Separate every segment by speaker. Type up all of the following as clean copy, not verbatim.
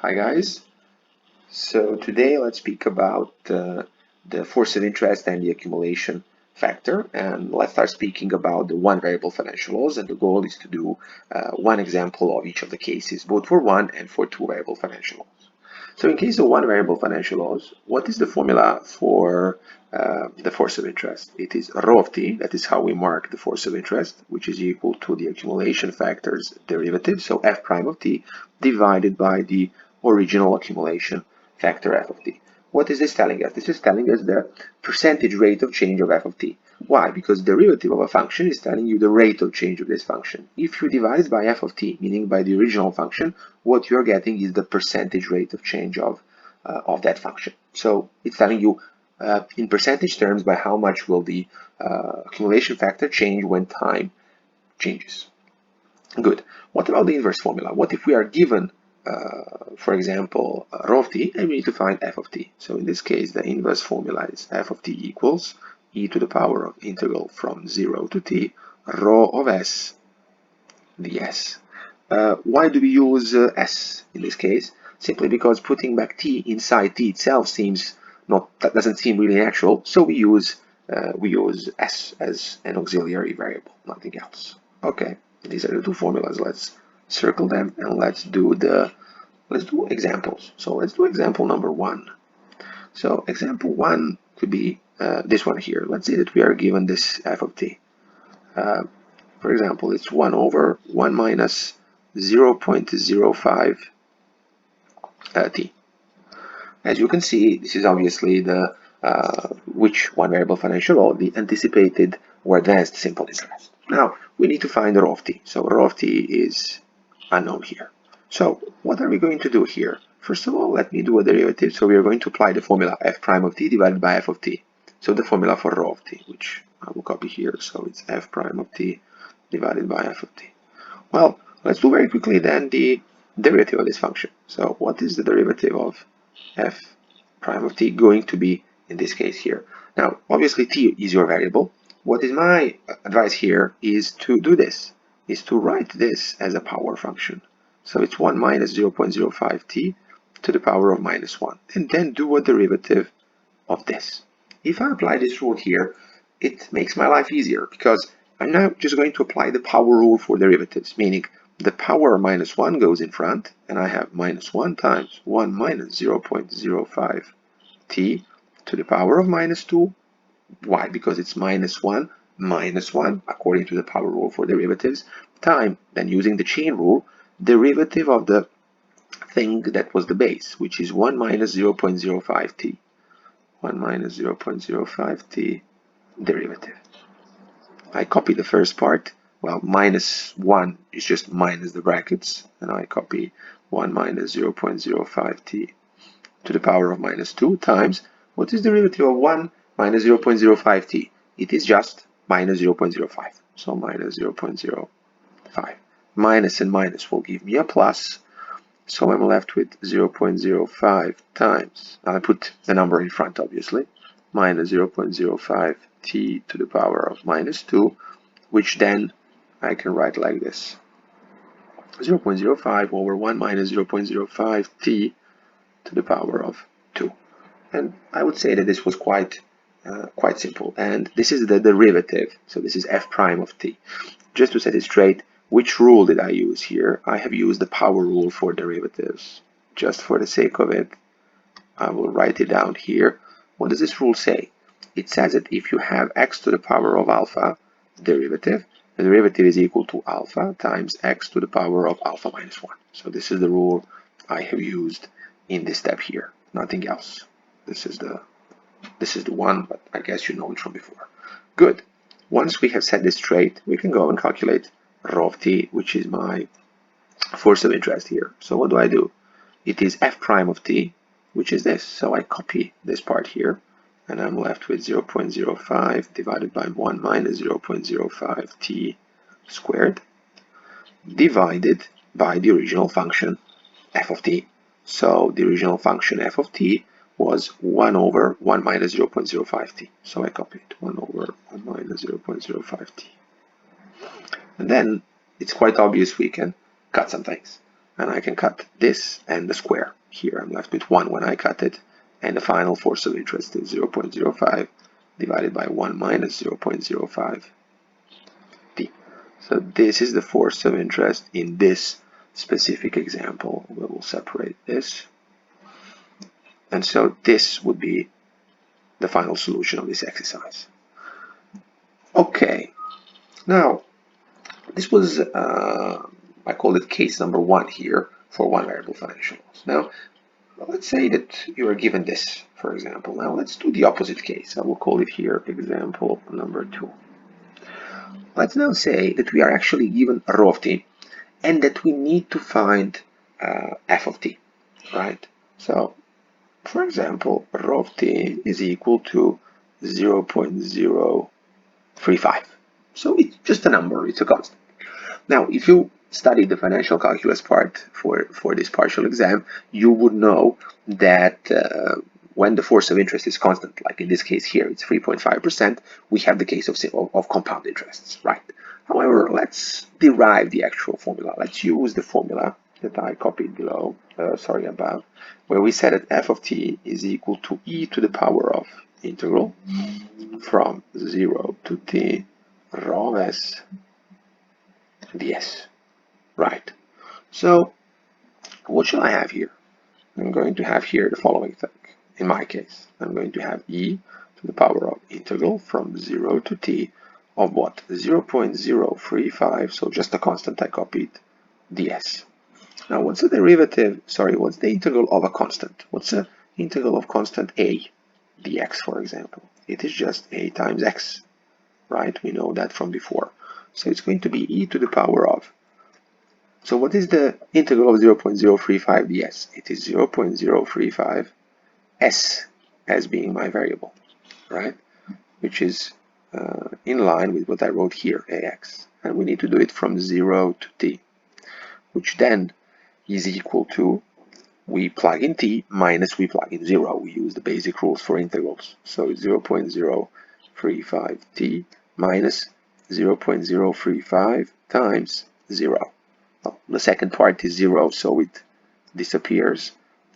Speaker 1: Hi guys. So today let's speak about the force of interest and the accumulation factor, and let's start speaking about the one variable financial laws, and the goal is to do one example of each of the cases, both for one and for two variable financial laws. So in case of one variable financial laws, what is the formula for the force of interest? It is rho of t, that is how we mark the force of interest, which is equal to the accumulation factor's derivative, so f prime of t, divided by the original accumulation factor f of t. What is this telling us? This is telling us the percentage rate of change of f of t. Why? Because the derivative of a function is telling you the rate of change of this function. If you divide it by f of t, meaning by the original function, what you're getting is the percentage rate of change of that function. So it's telling you in percentage terms by how much will the accumulation factor change when time changes. Good. What about the inverse formula? What if we are given for example, rho of t, and we need to find f of t. So in this case, the inverse formula is f of t equals e to the power of integral from 0 to t rho of s ds. Why do we use s in this case? Simply because putting back t inside t itself that doesn't seem really natural. So we use s as an auxiliary variable, nothing else. Okay, these are the two formulas. Let's circle them and let's do examples. So let's do example number 1. So example 1 could be this one here. Let's say that we are given this f of t. For example, it's 1 over 1 minus 0.05 t. As you can see, this is obviously the which one variable financial law, the anticipated or advanced simple interest. Now we need to find rho of t. So rho of t is unknown here. So what are we going to do here? First of all, let me do a derivative. So we are going to apply the formula f prime of t divided by f of t. So the formula for rho of t, which I will copy here. So it's f prime of t divided by f of t. Well, let's do very quickly then the derivative of this function. So what is the derivative of f prime of t going to be in this case here? Now, obviously t is your variable. What is my advice here is to do this, is to write this as a power function. So it's 1 minus 0.05 t to the power of minus 1, and then do a derivative of this. If I apply this rule here, it makes my life easier because I'm now just going to apply the power rule for derivatives, meaning the power minus 1 goes in front, and I have minus 1 times 1 minus 0.05 t to the power of minus 2. Why? Because it's minus 1 minus 1, according to the power rule for derivatives, time, then using the chain rule, derivative of the thing that was the base, which is 1 minus 0.05 t. 1 minus 0.05 t derivative. I copy the first part. Well, minus 1 is just minus the brackets, and I copy 1 minus 0.05 t to the power of minus 2 times, what is the derivative of 1 minus 0.05 t? It is just minus 0.05, so minus 0.05. Minus and minus will give me a plus, so I'm left with 0.05 times, I put the number in front obviously, minus 0.05 t to the power of minus 2, which then I can write like this. 0.05 over 1 minus 0.05 t to the power of 2. And I would say that this was quite simple. And this is the derivative. So this is f prime of t. Just to set it straight, which rule did I use here? I have used the power rule for derivatives. Just for the sake of it, I will write it down here. What does this rule say? It says that if you have x to the power of alpha derivative, the derivative is equal to alpha times x to the power of alpha minus 1. So this is the rule I have used in this step here, nothing else. This is the one, but I guess you know it from before. Good. Once we have set this straight, we can go and calculate rho of t, which is my force of interest here. So what do? It is f prime of t, which is this. So I copy this part here, and I'm left with 0.05 divided by 1 minus 0.05 t squared, divided by the original function f of t. So the original function f of t was 1 over 1 minus 0.05 t. So I copy it, 1 over 1 minus 0.05 t. And then it's quite obvious we can cut some things. and I can cut this and the square. Here I'm left with 1 when I cut it, and the final force of interest is 0.05 divided by 1 minus 0.05 t. So this is the force of interest in this specific example. We will separate this. And so this would be the final solution of this exercise. Okay, now this was, I call it case number 1 here for one variable financial loss. Now, let's say that you are given this, for example. Now, let's do the opposite case. I will call it here example number 2. Let's now say that we are actually given rho of t and that we need to find f of t, right? So, for example, rho of t is equal to 0.035. So it's just a number, it's a constant. Now, if you studied the financial calculus part for this partial exam, you would know that when the force of interest is constant, like in this case here, it's 3.5%, we have the case of compound interests, right? However, let's derive the actual formula. Let's use the formula that I copied below, above, where we said that f of t is equal to e to the power of integral from 0 to t rho s ds, right? So what shall I have here? I'm going to have here the following thing. In my case, I'm going to have e to the power of integral from 0 to t of what? 0.035, so just a constant I copied, ds. Now what's the derivative, what's the integral of a constant? What's the integral of constant a, dx, for example? It is just a times x, right? We know that from before. So it's going to be e to the power of. So what is the integral of 0.035 ds? It is 0.035 s as being my variable, right? Which is in line with what I wrote here, ax. And we need to do it from 0 to t, which then is equal to, we plug in t minus we plug in 0. We use the basic rules for integrals. So it's 0.035 t minus 0.035 times 0. Well, the second part is 0, so it disappears,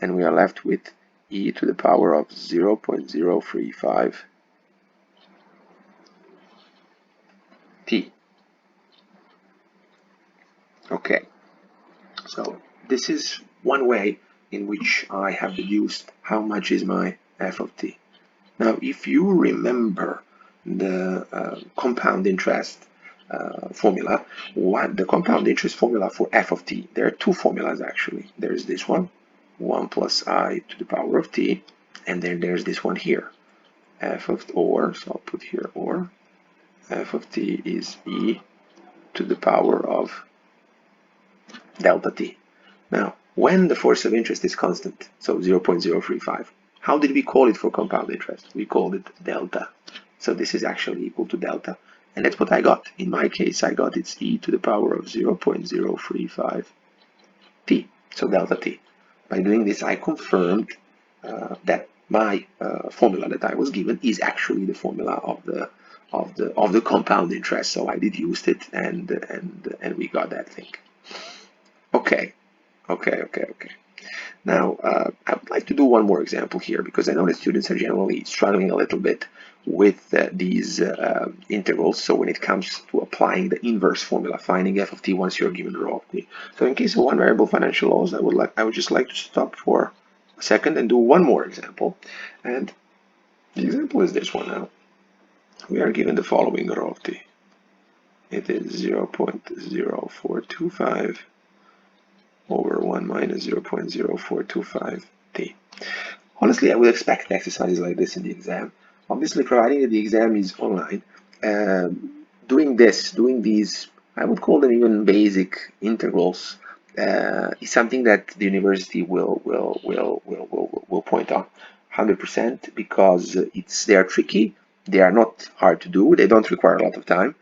Speaker 1: and we are left with e to the power of 0.035 t. Okay, so this is one way in which I have deduced how much is my f of t. Now, if you remember the compound interest formula, the compound interest formula for f of t, there are two formulas actually. There's this one, 1 plus I to the power of t, and then there's this one here, f of, or, so I'll put here or, f of t is e to the power of delta t. Now, when the force of interest is constant, so 0.035, how did we call it for compound interest? We called it delta. So this is actually equal to delta. And that's what I got. In my case, I got it's e to the power of 0.035 t, so delta t. By doing this, I confirmed that my formula that I was given is actually the formula of the compound interest. So I deduced it, and we got that thing. Okay. Now, I would like to do one more example here, because I know that students are generally struggling a little bit with these integrals. So when it comes to applying the inverse formula, finding f of t once you're given rho of t. So in case of one variable financial loss, I would just like to stop for a second and do one more example. And the example is this one now. We are given the following rho of t. It is 0.0425 over 1 minus 0.0425 t. Honestly, I would expect exercises like this in the exam. Obviously, providing that the exam is online, doing these, I would call them even basic integrals, is something that the university will point out 100%, because they are tricky, they are not hard to do, they don't require a lot of time,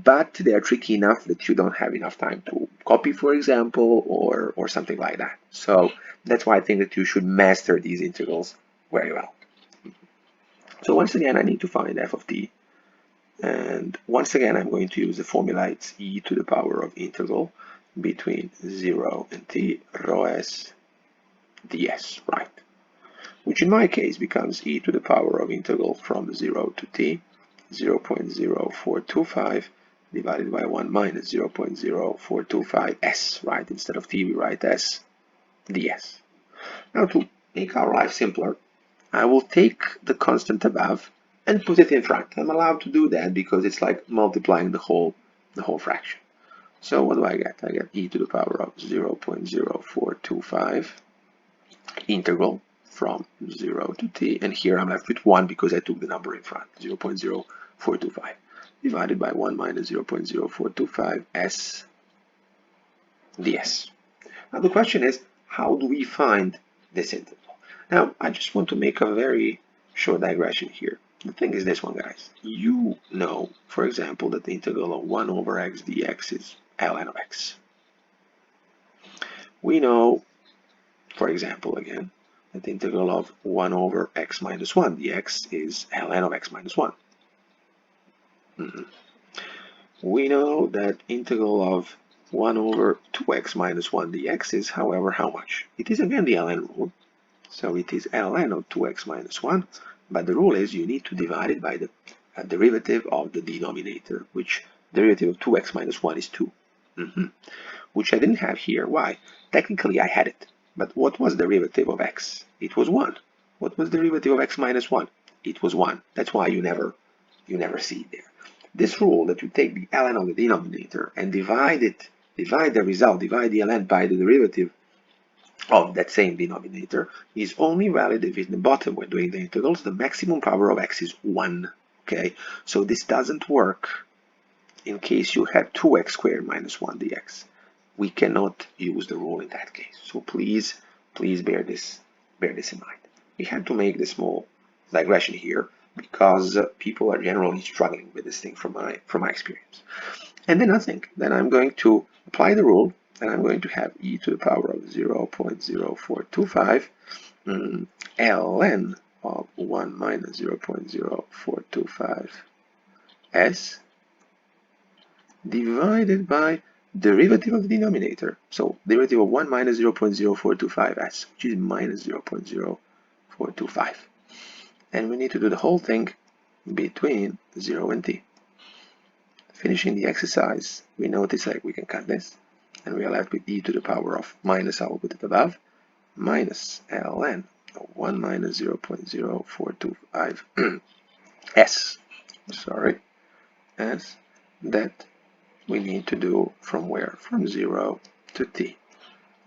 Speaker 1: but they are tricky enough that you don't have enough time to copy, for example, or something like that. So that's why I think that you should master these integrals very well. So once again, I need to find f of t. And once again, I'm going to use the formula. It's e to the power of integral between 0 and t rho s ds, right? Which in my case becomes e to the power of integral from 0 to t, 0.0425 divided by 1 minus 0.0425 s, right? Instead of t, we write s ds. Now, to make our life simpler, I will take the constant above and put it in front. I'm allowed to do that because it's like multiplying the whole fraction. So what do I get? I get e to the power of 0.0425 integral from 0 to t, and here I'm left with 1 because I took the number in front, 0.0425, divided by 1 minus 0.0425 s ds. Now the question is, how do we find this integral? Now, I just want to make a very short digression here. The thing is this one, guys. You know, for example, that the integral of 1 over x dx is ln of x. We know, for example, again, that the integral of 1 over x minus 1 dx is ln of x minus 1. We know that integral of 1 over 2x minus 1 dx is, however, how much? It is again the ln rule. So it is ln of 2x minus 1, but the rule is you need to divide it by the derivative of the denominator, which derivative of 2x minus 1 is 2, which I didn't have here. Why? Technically I had it, but what was the derivative of x? It was 1. What was the derivative of x minus 1? It was 1. That's why you never see it there. This rule that you take the ln of the denominator and divide the ln by the derivative of that same denominator is only valid if in the bottom, when doing the integrals, the maximum power of x is 1. Okay, so this doesn't work in case you have 2x squared minus 1 dx. We cannot use the rule in that case. So please bear this in mind. We had to make this small digression here because people are generally struggling with this thing from my experience. And then I think that I'm going to apply the rule, and I'm going to have e to the power of 0.0425 ln of 1 minus 0.0425 s divided by derivative of the denominator. So derivative of 1 minus 0.0425 s, which is minus 0.0425. And we need to do the whole thing between 0 and t. Finishing the exercise, we notice that we can cut this, and we are left with e to the power of minus, I will put it above, minus ln of 1 minus 0.0425 s, s, that we need to do from where? From 0 to t.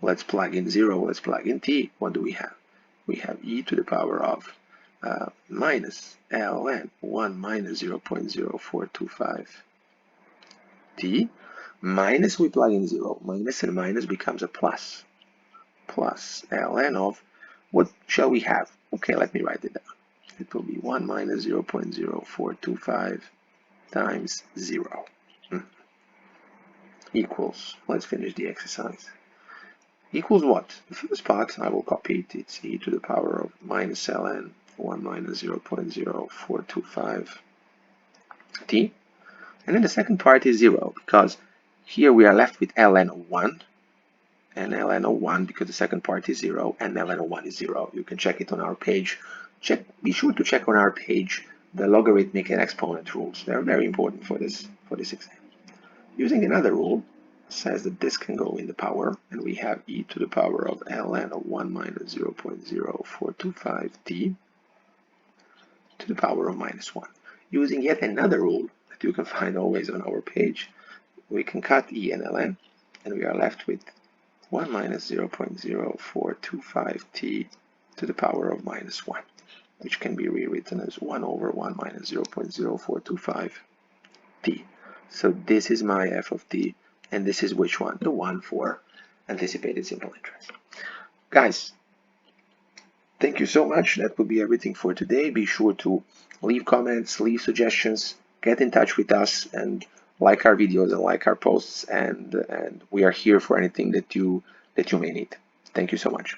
Speaker 1: Let's plug in 0, let's plug in t. What do we have? We have e to the power of minus ln 1 minus 0.0425 t, minus, we plug in 0, minus and minus becomes a plus, plus ln of, what shall we have? Okay, let me write it down. It will be 1 minus 0.0425 times 0 equals, let's finish the exercise, equals what? The first part I will copy it, it's e to the power of minus ln 1 minus 0.0425 t. And then the second part is 0, because here we are left with ln of 1, and ln of 1 because the second part is 0, and ln of 1 is 0. You can check it on our page. Be sure to check on our page the logarithmic and exponent rules. They're very important for this exam. Using another rule, says that this can go in the power, and we have e to the power of ln of 1 minus 0.0425 t to the power of minus 1. Using yet another rule that you can find always on our page, we can cut e and ln, and we are left with 1 minus 0.0425 t to the power of minus 1, which can be rewritten as 1 over 1 minus 0.0425 t. So this is my f of t, and this is which one? The one for anticipated simple interest. Guys, thank you so much. That will be everything for today. Be sure to leave comments, leave suggestions, get in touch with us, and like our videos and like our posts, and we are here for anything that you may need. Thank you so much.